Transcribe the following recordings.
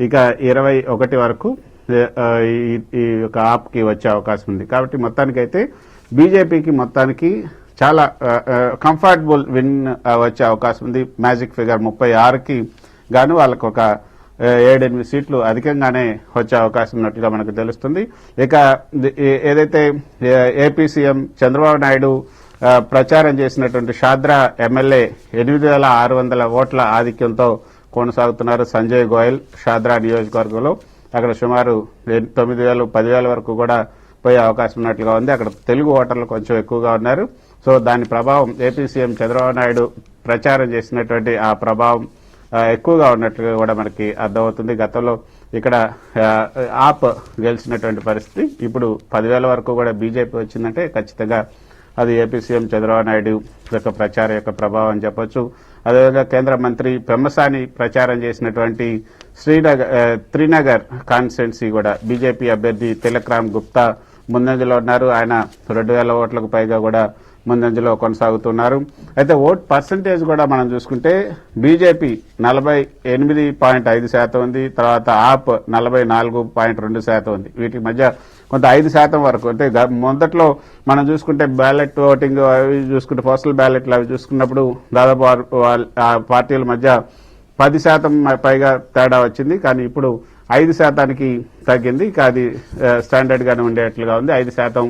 ఇక 21 వరకు ఈ యొక్క ఆప్కి వచ్చే అవకాశం ఉంది. కాబట్టి మొత్తానికైతే బీజేపీకి మొత్తానికి చాలా కంఫర్టబుల్ విన్ వచ్చే అవకాశం ఉంది. మ్యాజిక్ ఫిగర్ 36కి గాను వాళ్ళకు ఒక 7-8 సీట్లు అధికంగానే వచ్చే అవకాశం ఉన్నట్టుగా మనకు తెలుస్తుంది. ఇక ఏదైతే ఏపీ సీఎం చంద్రబాబు నాయుడు ప్రచారం చేసినటువంటి షాద్రా ఎమ్మెల్యే 8,600 ఓట్ల ఆధిక్యంతో కొనసాగుతున్నారు. సంజయ్ గోయల్ షాద్రా నియోజకవర్గంలో అక్కడ సుమారు 9,000-10,000 వరకు కూడా పోయే అవకాశం ఉన్నట్లుగా ఉంది. అక్కడ తెలుగు ఓటర్లు కొంచెం ఎక్కువగా ఉన్నారు. సో దాని ప్రభావం ఏపీ సీఎం చంద్రబాబు నాయుడు ప్రచారం చేసినటువంటి ఆ ప్రభావం ఎక్కువగా ఉన్నట్లుగా కూడా మనకి అర్థమవుతుంది. గతంలో ఇక్కడ ఆప్ గెలిచినటువంటి పరిస్థితి ఇప్పుడు 10,000 వరకు కూడా బీజేపీ వచ్చిందంటే ఖచ్చితంగా అది ఏపీ సీఎం చంద్రబాబు నాయుడు యొక్క ప్రచారం యొక్క ప్రభావం అని చెప్పొచ్చు. అదేవిధంగా కేంద్ర మంత్రి పెమ్మసాని ప్రచారం చేసినటువంటి శ్రీనగర్ కాన్స్టిట్యున్సీ కూడా బీజేపీ అభ్యర్థి తిలక్ రామ్ గుప్తా ముందంజలో ఉన్నారు. ఆయన 2,000 ఓట్లకు పైగా కూడా ముందంజలో కొనసాగుతున్నారు. అయితే ఓట్ పర్సంటేజ్ కూడా మనం చూసుకుంటే బీజేపీ 48.5% ఉంది. తర్వాత ఆప్ 44.2% ఉంది. వీటి మధ్య కొంత 5% వరకు అంటే మొదట్లో మనం చూసుకుంటే బ్యాలెట్ ఓటింగ్ అవి చూసుకుంటే పోస్టల్ బ్యాలెట్లు అవి చూసుకున్నప్పుడు దాదాపు ఆ పార్టీల మధ్య 10% పైగా తేడా వచ్చింది. కానీ ఇప్పుడు 5%కి తగ్గింది. ఇక అది స్టాండర్డ్ గానే ఉండేట్లుగా ఉంది. 5%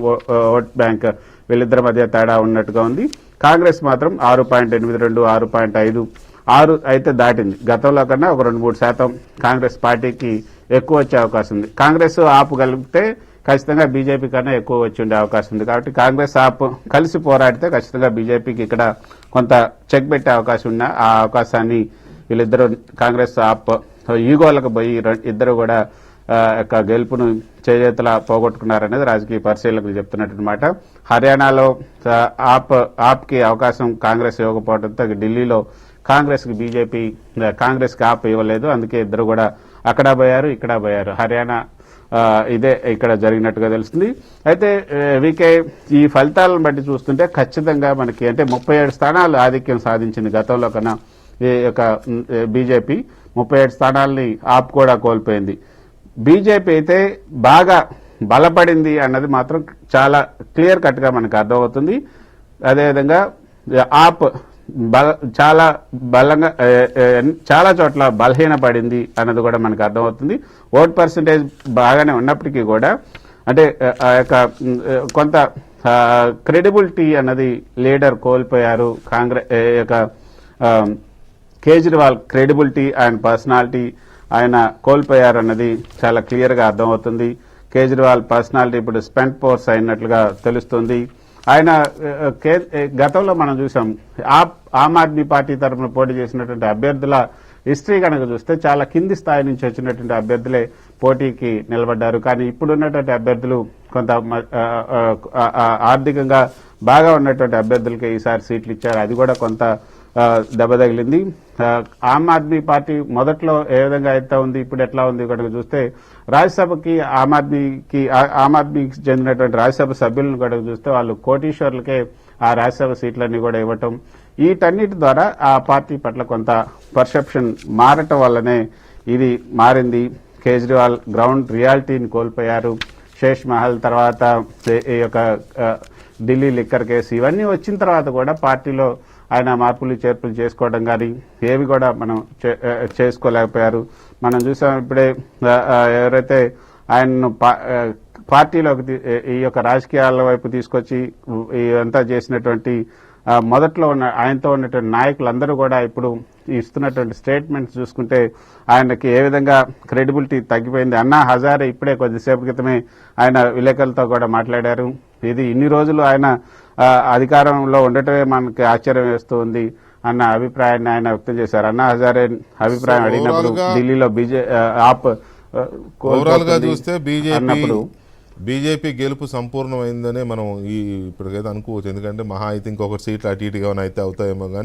ఓట్ బ్యాంక్ వీళ్ళిద్దరి మధ్య తేడా ఉన్నట్టుగా ఉంది. కాంగ్రెస్ మాత్రం 6.82, 6.5, 6 అయితే దాటింది. గతంలో కన్నా ఒక 2-3% కాంగ్రెస్ పార్టీకి ఎక్కువ వచ్చే అవకాశం ఉంది. కాంగ్రెస్ ఆపు కలిపితే ఖచ్చితంగా బీజేపీ కన్నా ఎక్కువ వచ్చి ఉండే అవకాశం ఉంది. కాబట్టి కాంగ్రెస్ ఆప్ కలిసి పోరాడితే ఖచ్చితంగా బీజేపీకి ఇక్కడ కొంత చెక్ పెట్టే అవకాశం ఉన్న ఆ అవకాశాన్ని వీళ్ళిద్దరూ కాంగ్రెస్ ఆప్ ఈగోలకు పోయి ఇద్దరు కూడా యొక్క గెలుపును చేజేతలా పోగొట్టుకున్నారనేది రాజకీయ పరిశీలకులు చెప్తున్నమాట. హర్యానాలో ఆప్కి అవకాశం కాంగ్రెస్ ఇవ్వకపోవడంతో ఢిల్లీలో కాంగ్రెస్ కి ఆప్ ఇవ్వలేదు. అందుకే ఇద్దరు కూడా అక్కడ పోయారు, ఇక్కడ పోయారు. హర్యానా ఇదే ఇక్కడ జరిగినట్టుగా తెలుస్తుంది. అయితే వీకే ఈ ఫలితాలను బట్టి చూస్తుంటే ఖచ్చితంగా మనకి అంటే 37 స్థానాలు ఆధిక్యం సాధించింది గతంలో కన్నా. ఈ యొక్క బీజేపీ 37 స్థానాలని ఆప్ కూడా కోల్పోయింది. బీజేపీ అయితే బాగా బలపడింది అన్నది మాత్రం చాలా క్లియర్ కట్ గా మనకు అర్థమవుతుంది. అదేవిధంగా ఆప్ చాలా బలంగా చాలా చోట్ల బలహీనపడింది అన్నది కూడా మనకు అర్థమవుతుంది. ఓట్ పర్సంటేజ్ బాగానే ఉన్నప్పటికీ కూడా అంటే ఆ యొక్క కొంత క్రెడిబిలిటీ అన్నది లీడర్ కోల్పోయారు. కాంగ్రెస్ యొక్క కేజ్రీవాల్ క్రెడిబిలిటీ అండ్ పర్సనాలిటీ ఆయన కోల్పోయారన్నది చాలా క్లియర్ గా అర్థమవుతుంది. కేజ్రీవాల్ పర్సనాలిటీ ఇప్పుడు స్పెంట్ ఫోర్స్ అయినట్లుగా తెలుస్తుంది. ఆయన గతంలో మనం చూసాం ఆమ్ ఆద్మీ పార్టీ తరఫున పోటీ చేసినటువంటి అభ్యర్థుల హిస్టరీ కనుక చూస్తే చాలా కింది స్థాయి నుంచి వచ్చినటువంటి అభ్యర్థులే పోటీకి నిలబడ్డారు. కానీ ఇప్పుడున్నటువంటి అభ్యర్థులు కొంత ఆర్థికంగా బాగా ఉన్నటువంటి అభ్యర్థులకి ఈసారి సీట్లు ఇచ్చారు. అది కూడా కొంత దెబ్బ తగిలింది. ఆమ్ ఆద్మీ పార్టీ మొదట్లో ఏ విధంగా అయితే ఉంది, ఇప్పుడు ఎట్లా ఉంది కనుక చూస్తే రాజ్యసభకి ఆమ్ ఆద్మీకి చెందినటువంటి రాజ్యసభ సభ్యులను కనుక చూస్తే వాళ్ళు కోటీశ్వర్లకే ఆ రాజ్యసభ సీట్లన్నీ కూడా ఇవ్వటం, వీటన్నిటి ద్వారా ఆ పార్టీ పట్ల కొంత పర్సెప్షన్ మారటం వల్లనే ఇది మారింది. కేజ్రీవాల్ గ్రౌండ్ రియాలిటీని కోల్పోయారు. శేష్ మహల్ తర్వాత ఈ యొక్క ఢిల్లీ లిక్కర్ కేసు ఇవన్నీ వచ్చిన తర్వాత కూడా పార్టీలో ఆయన మార్పులు చేర్పులు చేసుకోవడం కానీ ఏవి కూడా మనం చేసుకోలేకపోయారు. మనం చూసాం ఇప్పుడే ఎవరైతే ఆయన్ను పార్టీలోకి ఈ యొక్క రాజకీయాల వైపు తీసుకొచ్చి ఇదంతా చేసినటువంటి మొదట్లో ఉన్న ఆయనతో ఉన్నటువంటి నాయకులందరూ కూడా ఇప్పుడు ఇస్తున్నటువంటి స్టేట్మెంట్స్ చూసుకుంటే ఆయనకి ఏ విధంగా క్రెడిబిలిటీ తగ్గిపోయింది. అన్నా హజారే ఇప్పుడే కొద్దిసేపు క్రితమే ఆయన విలేకరులతో కూడా మాట్లాడారు. ఇది ఇన్ని రోజులు ఆయన అధికారంలో ఉండటమే మనకి ఆశ్చర్యం వేస్తుంది అన్న అభిప్రాయాన్ని ఆయన వ్యక్తం చేశారు. అన్నా హజారే అభిప్రాయం అడిగినప్పుడు ఢిల్లీలో ఆప్ ఓవరాల్ గా చూస్తే బీజేపీ గెలుపు సంపూర్ణమైందనే మనం ఇప్పటికైతే అనుకోవచ్చు. ఎందుకంటే మహా అయితే ఇంకొక సీట్లు అటు ఇటుగా అయితే అవుతాయేమో కానీ